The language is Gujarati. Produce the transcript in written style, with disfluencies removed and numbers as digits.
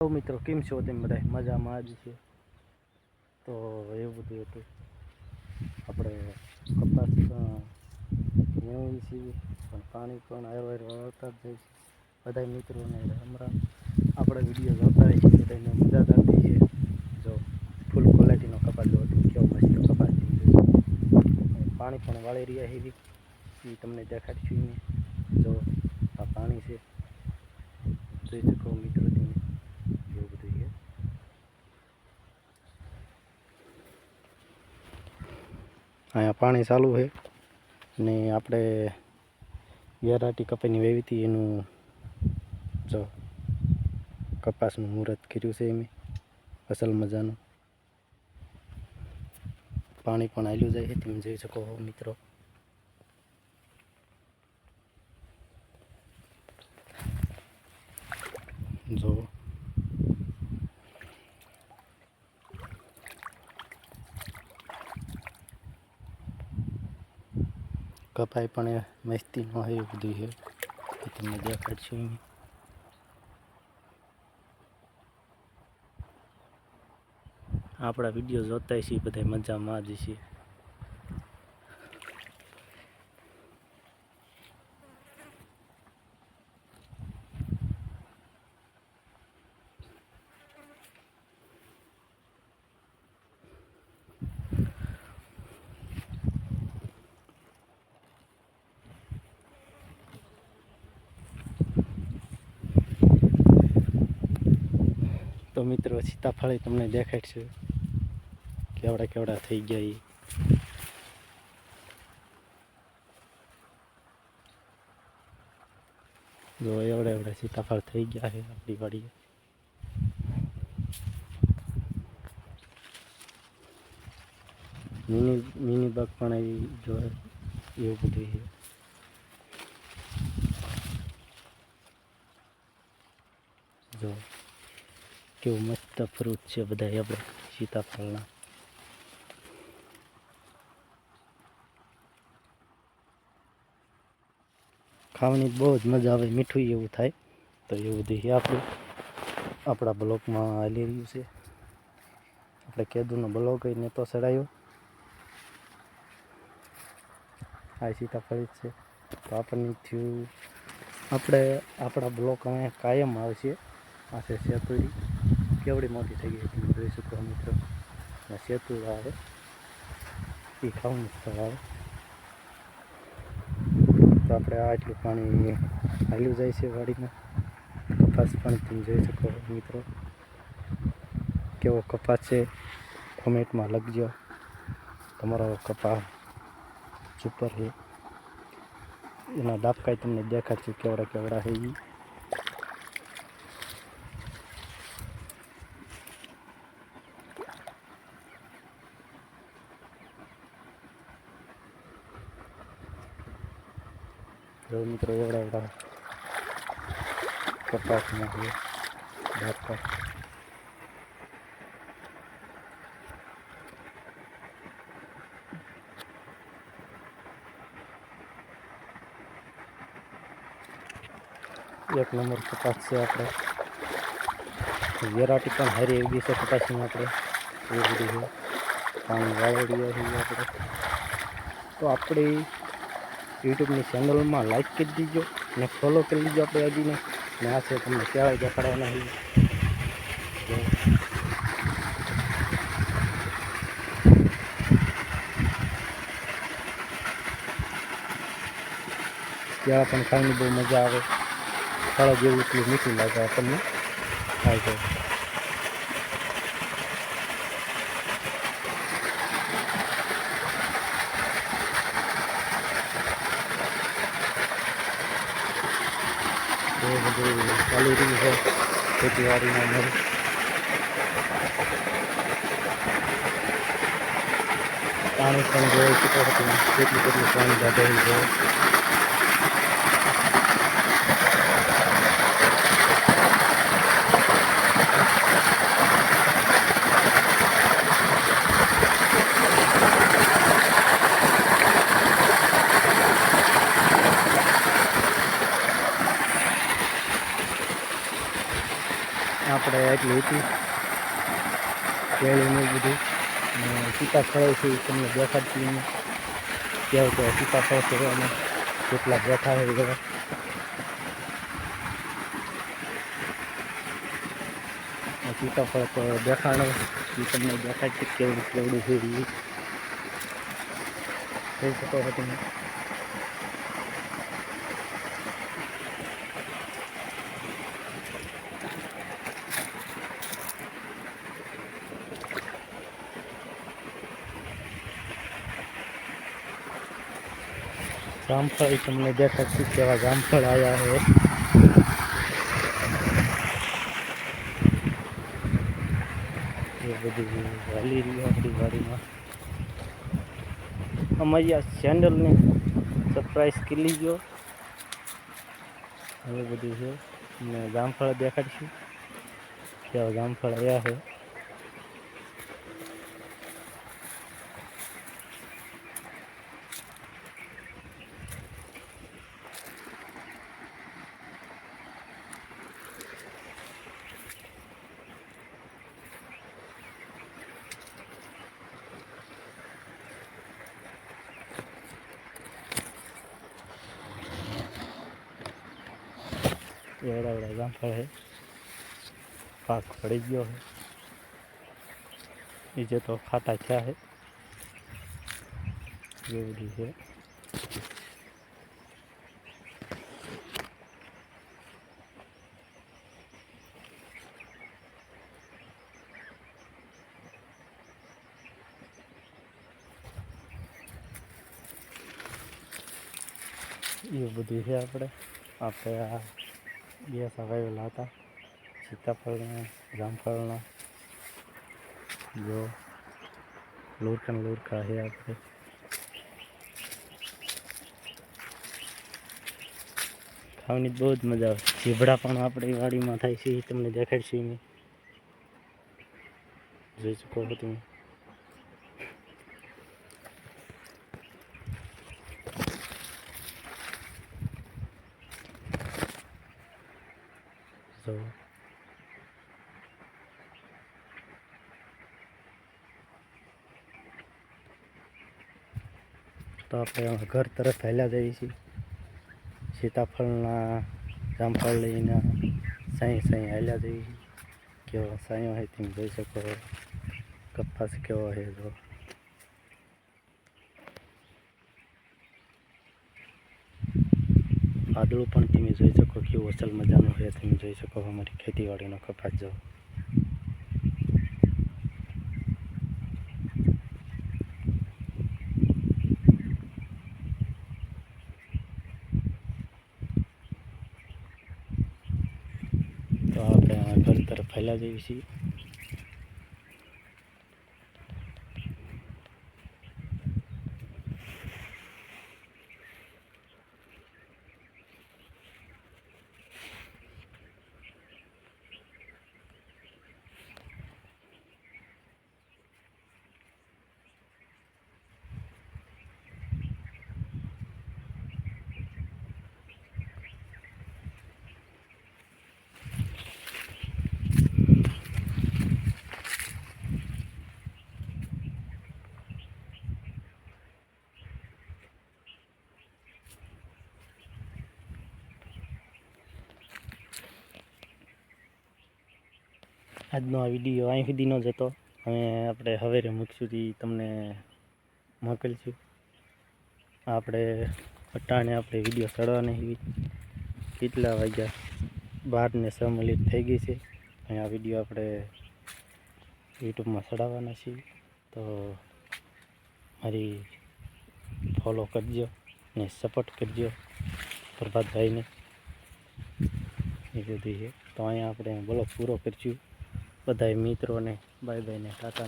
તો મિત્રો કેમ છો તેમ બધા મજામાં જ છે. તો એવું બધું હતું આપણે કપાસ મેળવી છીએ પણ પાણી પણ આયર વાળતા જ જાય છે. બધા મિત્રોને રામ રામ. આપણે વિડીયો જોતા હોય છે બધાને મજા આવતી છે. જો ફૂલ ક્વોલિટીનો કપાસ જો કેવો મસ્ત કપાસ પાણી પણ વાળી રહ્યા છે એ તમને દેખાડશું ને. જો આ પાણી છે જોઈ શકો મિત્રો તમે. એવું બધું છે. અહીંયા પાણી ચાલુ છે ને આપણે વેરાટી કપાસની વેવી હતી એનું જો કપાસનું મુહૂર્ત કર્યું છે એમ અસલ મજાનું. પાણી પણ આવેલું જાય છે તમે જોઈ શકો મિત્રો. જો કપાઈ પણ મસ્તી ન હોય એવું બધું છે એ તમને દેખાડશું. આપણા વિડીયો જોતા છીએ બધા મજામાં જ છીએ. તો મિત્રો સીતાફળ તમને દેખાડશે કેવડા કેવડા થઈ ગયા એ. જો એવડા એવડા સીતાફળ થઈ ગયા છે આપણી વાડીએ. મિની બાગ પણ આવી જો એવું બધું છે. જો કેવું મસ્ત ફ્રૂટ છે બધા આપણે સીતાફળના. ખાવાની બહુ જ મજા આવે, મીઠું એવું થાય. તો એવું બધું છે આપણું આપણા બ્લોકમાં હાલી રહ્યું છે. આપણે કેદુનો બ્લોક ને તો ચડાયો આ સીતાફળ છે. તો આપણને થયું આપણે આપણા બ્લોક અમે કાયમ આવશે. આ છે સેતુરી કેવડી મોટી થઈ ગઈ તમે જોઈ શકો મિત્રો. સેતુર આવે એ ખાવાનું સ્થળ આવે. તો આપણે આટલું પાણી હાલ્યું જાય છે વાડીમાં. કપાસ પણ તમે જોઈ શકો મિત્રો કેવો કપાસ છે. કોમેન્ટમાં લખજો તમારો કપાસ સુપર છે. એના ડાબકાઈ તમને દેખાડશે કેવડા કેવડા છે એ. જો મિત્રો એવડા એવડા કપાસમાં છે ડાબકા. એક નંબર કપાસ છે. આપણે વેરાટી પણ હારી એવી છે કપાસની આપણે એ બધી છે. પાણી વાળેલી છીએ આપણે. તો આપણી યુટ્યુબની ચેનલમાં લાઈક કરી દીજો અને ફોલો કરી લીજો આપણે આઈડીને. ને આ છે તમને કેળાઈ દેખાડવાના છે. કેળા પણ ખાવાની બહુ મજા આવે. ફળ જેવું એટલું મીઠું લાગે આપણને ખાય તો. એ બધું ચાલી રહ્યું છે ખેતીવાડીમાં અમારે. પાણી પણ જોઈ શકો છો કેટલું કેટલું પાણી કાઢેલું છે. આપણે એટલી હતી કેળીનું બધું અને સીતાફળ છે એ તમને દેખાડતી કેવું કે સીતાફળ છે અને કેટલા બેઠા હોય બધા સીતાફળ તો દેખાડો એ તમને દેખાડતી કેવડું કેવડું છે એ જોઈ શકો છો તમે. જામફળ તમને દેખાડતી કેવા જામફળ આવ્યા છે. એ બધું હાલી રહ્યું આપણી વાડીમાં. અમારી આ ચેનલને સબસ્ક્રાઈબ કરી લીજો. એ બધું છે અને જામફળ દેખાડીશું કેવા જામફળ આવ્યા છે. એવડા જામફળ છે. પાક પડી ગયો છે. નીચે તો ખાટા થયા છે. એ બધું છે. એવું બધું છે. આપણે આ બે વાવેલા હતા સીતાફળના જામફળના. જો લુરકા છે આપણે. ખાવાની બહુ જ મજા આવે. ઝીબડા પણ આપણી વાડીમાં થાય છે એ તમને દેખાડશે. મેં જોઈ શકો છો તમે. તો આપણે ઘર તરફ હાલ્યા જઈએ છીએ. સીતાફળના જામફળ લઈને સાંઈ હાલ્યા જઈએ છીએ. કેવો સાંયો હોય તમે જોઈ શકો. કપાસ કેવો છે જો. વાદળું પણ તમે જોઈ શકો કેવું અસલ મજાનું છે. તમે જોઈ શકો અમારી ખેતીવાડીનો કપાસ જો. તો આપણે ઘર તરફ ફેલા જઈએ છીએ. આજનો આ વિડીયો અહીં સુધીનો જ હતો. આપણે હવેરે મૂકશું તમને મોકલશું. આપણે અટાણે આપણે વિડીયો ચડવાની કેટલા વાગ્યા 12:06 થઈ ગઈ છે. અને આ વિડીયો આપણે યુટ્યુબમાં ચડાવવાના છીએ. તો મારી ફોલો કરજો ને સપોર્ટ કરજો પ્રભાતભાઈને. એ બધી છે. તો અહીંયા આપણે બ્લોગ પૂરો કરીશું. બધાય મિત્રોને બાય બાય ને ટાટા.